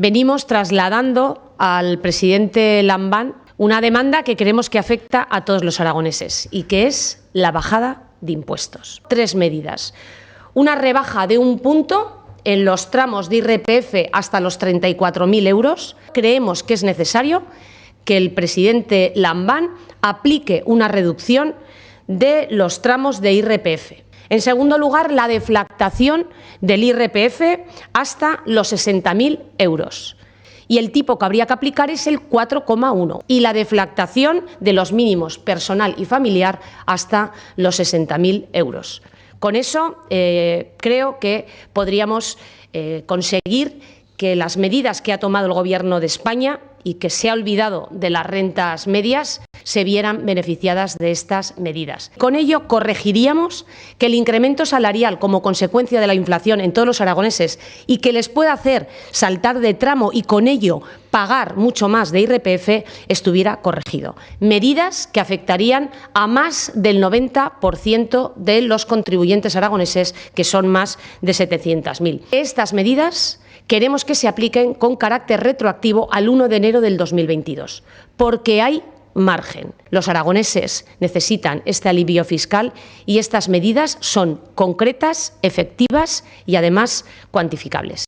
venimos trasladando al presidente Lambán una demanda que creemos que afecta a todos los aragoneses y que es la bajada de impuestos. 3 medidas. Una rebaja de 1 punto en los tramos de IRPF hasta los 34.000 euros. Creemos que es necesario que el presidente Lambán aplique una reducción de los tramos de IRPF. En segundo lugar, la deflactación del IRPF hasta los 60.000 euros. Y el tipo que habría que aplicar es el 4,1. Y la deflactación de los mínimos personal y familiar hasta los 60.000 euros. Con eso creo que podríamos conseguir que las medidas que ha tomado el Gobierno de España y que se ha olvidado de las rentas medias se vieran beneficiadas de estas medidas. Con ello corregiríamos que el incremento salarial como consecuencia de la inflación en todos los aragoneses y que les pueda hacer saltar de tramo y con ello pagar mucho más de IRPF estuviera corregido. Medidas que afectarían a más del 90% de los contribuyentes aragoneses, que son más de 700.000. Estas medidas queremos que se apliquen con carácter retroactivo al 1 de enero del 2022, porque hay margen. Los aragoneses necesitan este alivio fiscal y estas medidas son concretas, efectivas y además cuantificables.